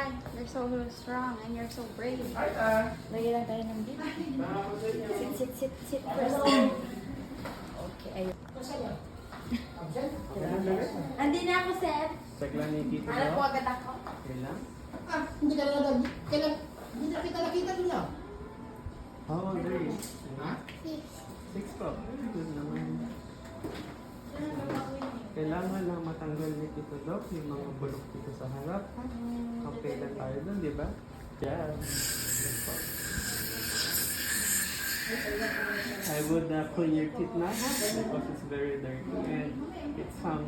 Tay, you're so strong and you're so brave. Lagyan lang tayo ng dito. Sit first. Okay, ayun. Andi na ako, Seth. Check lang ni Tito Alam ko daw. agad ako. Okay lang? Hindi ka na kailan, hindi na kita nakita nila. How old are you? Ha? 6 po. Very good naman. Kailangan lang matanggal ni Tito Doc yung mga bulok dito sa harap. Okay lang tayo dun, di ba? Yeah. Yes po. I would clean your teeth now because it's very dirty and it's some,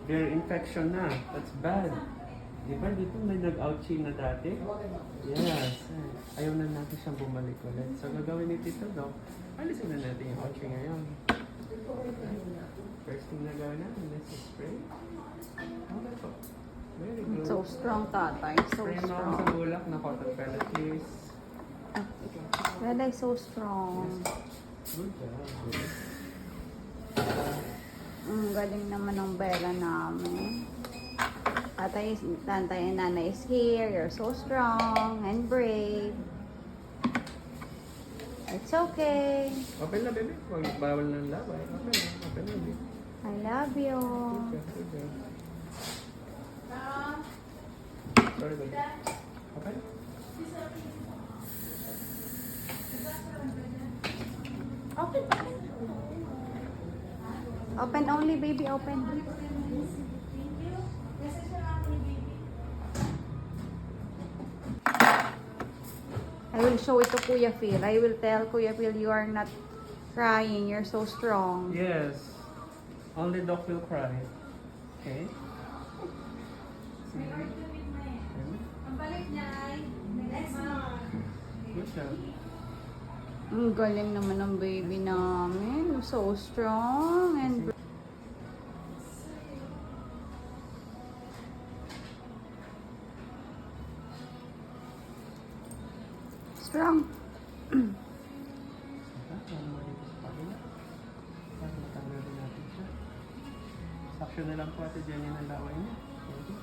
very infection na. That's bad. Di ba dito may nag-ouchie na dati? Yes. Ayaw na natin siyang bumalik ulit. So gagawin ni Tito Doc, alisin na natin yung ouchie ngayon. First thing na gawin natin is spray. Okay po. Very good. So strong, tatay. So Spray mo ako sa strong. bulak na cotton pellet, please. Lelay, so strong. Good job. Good. Galing naman ng Bella namin. Tatay and nanay is here. You're so strong and brave. It's okay. Open na, baby. Huwag bawal ng laway. Open na. Open na, baby. I love you. Good job. Good job. Sorry, baby. Open. Open. Open only, baby. Open. I will show it to Kuya Phil. I will tell Kuya Phil you are not crying. You're so strong. Yes. Only Doc will cry. Okay? Good job. Ang galing naman ng baby namin. So strong and strong. Para matanggalin natin siya. Suction na lang po ate Jenny ng laway niya. Thank you.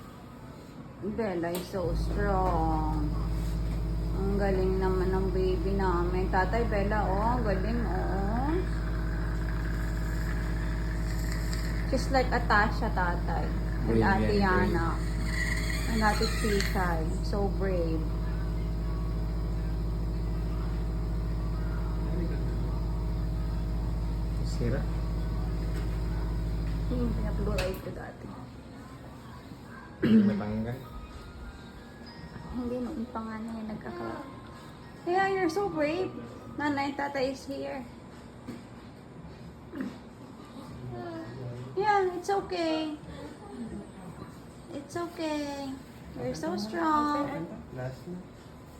Bella is so strong. Ang galing naman ng baby namin. Tatay Bella, oh, ang galing, oh. She's like Atasha, tatay. And Brave, Ate yeah, Yana. And Ate Chichay. So brave. Very good. Sira? Yung pinapluray ko dati. Matanggal. Hindi, nung pa nga na yung nagkaka... Yeah, you're so brave. Nanay, tatay is here. Yeah, it's okay. It's okay. You're so strong. Last na.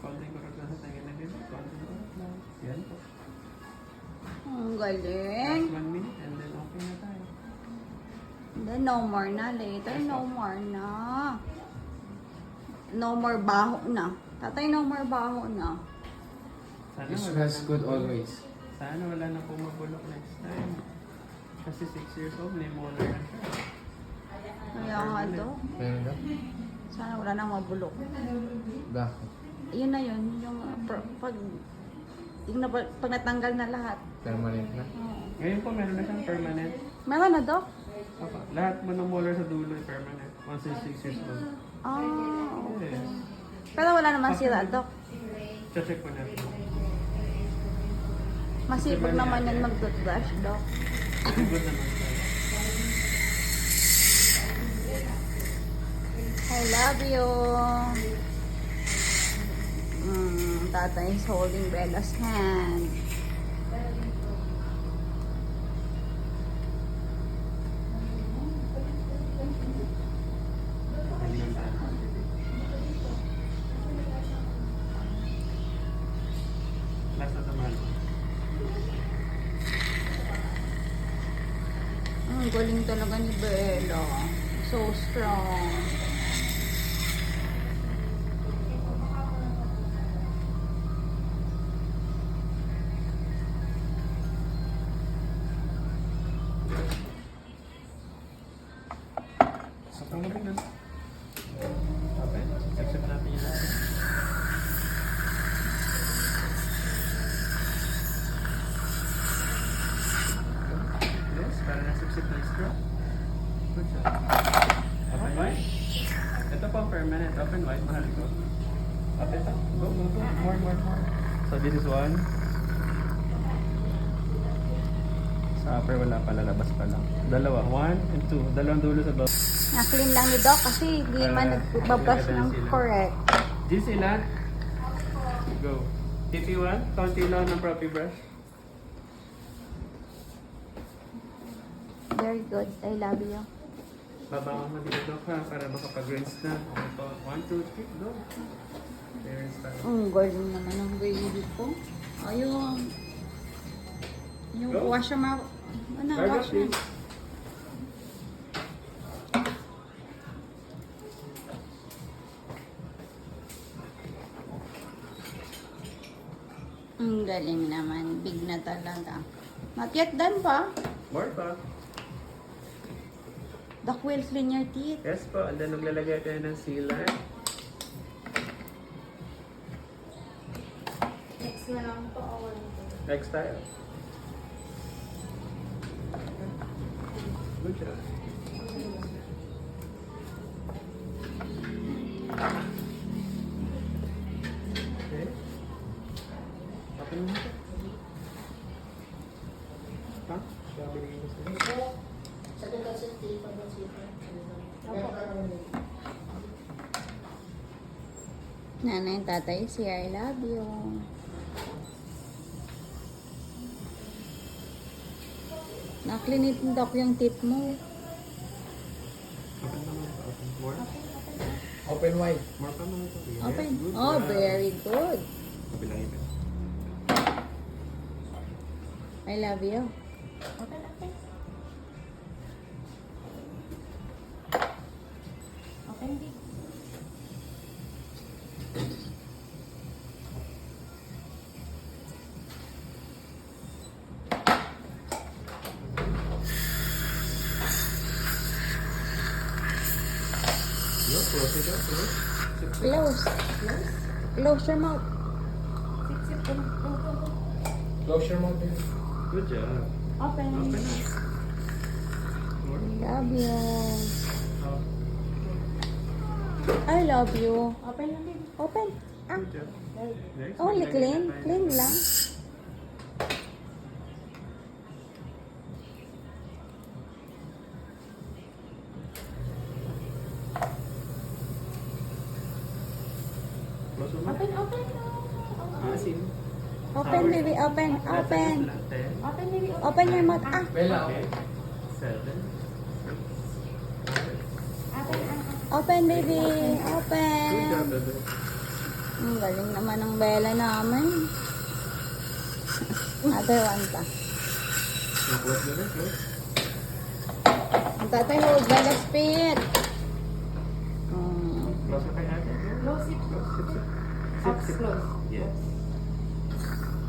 Konting kurot lang sa tingin na baby. Konting kurot lang. Yan po. Ang galing. Last 1 minute and then okay na tayo. Then no more na later. No more na. No more baho na. Tatay, no more baho na. Sana This wala was na- good always. Sana wala na po mabulok next time. Kasi 6 years old, may molar na siya. Kaya nga do. Meron na? Sana wala nang mabulok. Bakit? Yun na yun. Yung pag natanggal na lahat. Permanent na? Oo. Ngayon po, meron na siyang permanent. Meron na, Dok? Papa, lahat mo ng molar sa dulo ay permanent. Once he's 6 years old. Ah, okay. Yes. Pero wala naman sila, Dok. Check po natin. Masipag naman yan mag-toothbrush, Dok. Good naman siya. I love you. Tata is holding Bella's hand. Hanggang tayo. Last na naman. Ang galing talaga ni Bella. So strong. Sa pangalan. Open wide, mahal ko. Open up. Go, go, go. More. So this is one. Sa upper wala pa, lalabas pa lang. Dalawa, 1 and 2. Dalawang dulo sa baba. Na-clean lang ni Doc kasi hindi man nagbabas ng correct. This sila. Go. TP1, konti lang ng proper brush. Very good. I love you. Babangon mo dito ka para makapag-rinse na. Ito, 1, 2, 3, go. There's that. Ang galing naman ng baby ko. Ayun. Yung Go. wash your mouth. Ano, Gargle, wash na. please. Ang galing naman. Big na talaga. Not yet done pa. More pa. Doc will clean your teeth. Yes po, and then maglalagay tayo ng sealer. Next na lang to. Next tayo. Good job. Okay. Open mo ito. Ha? Sabi rin mo sa'yo. Sa dekat senti, pag-senti. Nanay, tatay, si I love you. Naklinit ni Doc yung teeth mo. Open naman ito. Open. More? Open wide. More pa naman ito. Yes, Open. good Oh, job. very good. Kabilang ito. I love you. No, close it up. Close. Close. Close your mouth. Close your mouth. Good job. Open up. More. Love you. Oh, I love you. Open lang din. Open. Ah. good job. Next, Only maglagay clean. na tayo. Clean lang. Close mo. Open. Ah, sino? Open, baby. Open. Open. Ten. Open your mouth. Ah. Bella, Okay. 7. Open, baby. Good job, Open. bebe. Ang galing naman ng Bella namin. Other one pa. Now, close the door. Close. Ang tatay hold Bella's feet. Close na kay ate. Close it. Close. Sip, sip. Close. Yes.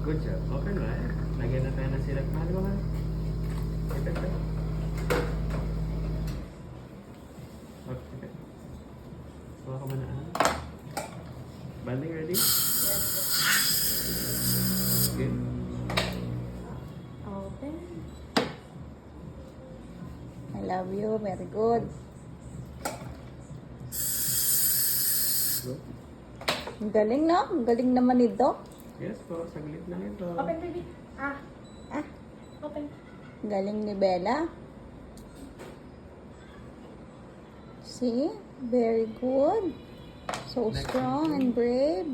Good job. Open right. Lagyan na tayo ng silak. Mahal mo ha. Okay. Okay. Kuha ka muna. Banding ready? Yes. Good. Open. I love you. Very good. Go. Ang galing na. Ang galing naman ni Doc. Yes po. Saglit lang ito. Open, baby. Ah, Ah. open. Ang galing ni Bella. See? Very good. So Next strong one. and brave.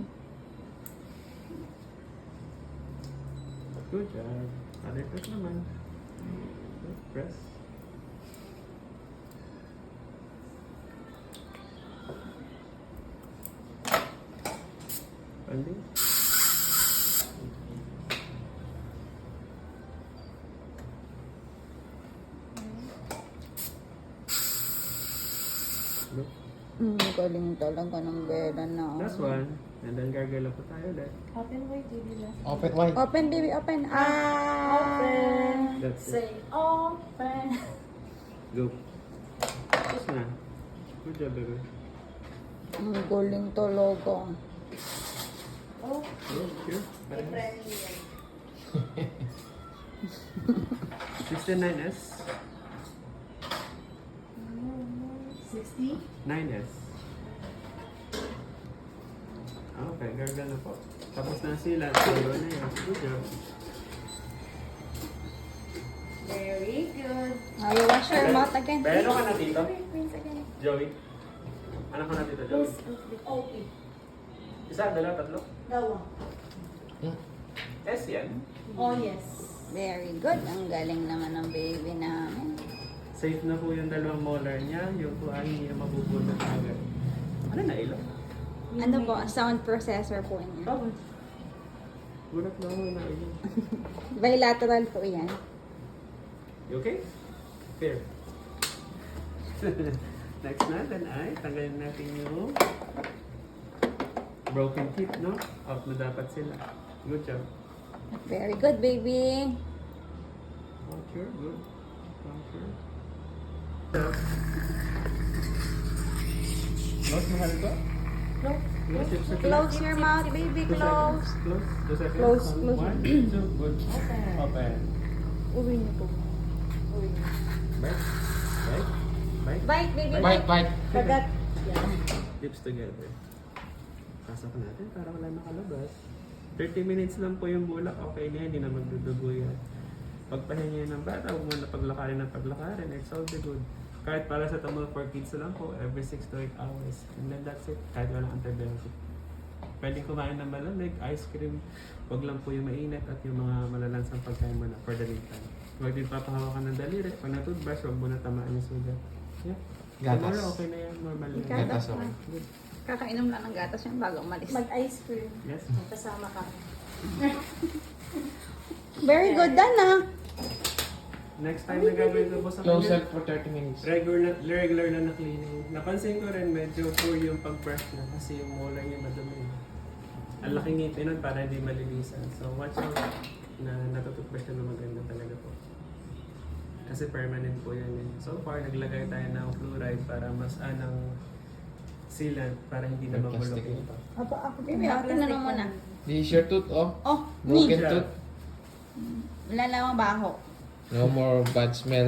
Good job. Other press naman. Good. Press. Banding. Go. Galing talaga ng Bella na. Last one. And then gargle po tayo ulit. Open wide, baby. Last. Open wide. Open, baby. Open. Ah. Open. That's it. Say open. Go. Tapos na. Good job, baby. Ang galing talaga. Oh, Go. Here. friendly yan. 69S. 60? 9S. Okay, gargle na po. Tapos na sila. Zero na yun. Good job. Very good. Oh, you wash your mouth again. Pero ka na dito? Rinse again. Joey? Ano ka na dito, Joey? Okay. Isa, dalawa, tatlo? Dawa. Yes, yan. Oh, yes. Very good. Ang galing naman ng baby namin. Safe na po yung dalawang molar niya. Yung po ay hindi na mabubulot agad. Ano na ilo? Ano po, sound processor po niya. Tapos. Gulat na ako na ilo. Bilateral po yan. You okay? Fair. Next natin ay tanggalin natin yung broken teeth, no? Out na dapat sila. Good job. Very good, baby. Voucher, good. Voucher. Close, mahal ko? Close. Close, it's okay. Close your mouth, baby. 2 Close. seconds. Close. 2 seconds. Close, close. 1, 2, good. Open. Open. Uwi niyo po. Uy. Bite. Bite. Bite. Bite, baby. Bite. Kagat. Yan. Lips together. Pasok natin para wala nakalabas. 30 minutes lang po yung bulak. Okay na yan, hindi na magdudugo yan. Pagpahinga ng bata, huwag mo na paglakarin ng paglakarin. It's all the good. Kahit para sa tamol for kids lang po, every 6 to 8 hours. And then that's it. Kahit walang antibiotic. Pwedeng kumain ng malamig, ice cream. Huwag lang po yung mainit at yung mga malalansang pagkain mo na for the meantime. Huwag din papahawakan ng daliri. Pag na-toothbrush, huwag mo na tamaan yung sugat. Yeah. Gatas. Tomorrow, okay na yan. Normal na yan. Gatas, okay. Good. Kakainom lang ng gatas yung bago umalis. Mag-ice cream. Yes. Kasama ka. Very good, Dana. Next time na gagawin ko po sa Close kanya, up for 30 minutes. regular na cleaning. Napansin ko rin medyo poor yung pag-brush na kasi yung molar niya madumi. Ang laking ngipin nun para hindi malinisan. So watch out na natututbrush na maganda talaga po. Kasi permanent po yan eh. So far, naglagay tayo ng fluoride para mas anang sealant para hindi na mabulok Plastic. yung pa. Ako Baby, ako tinanong mo na. This is your tooth, oh. Oh, Broken ni. tooth. Wala lang ang baho. No more bad smell.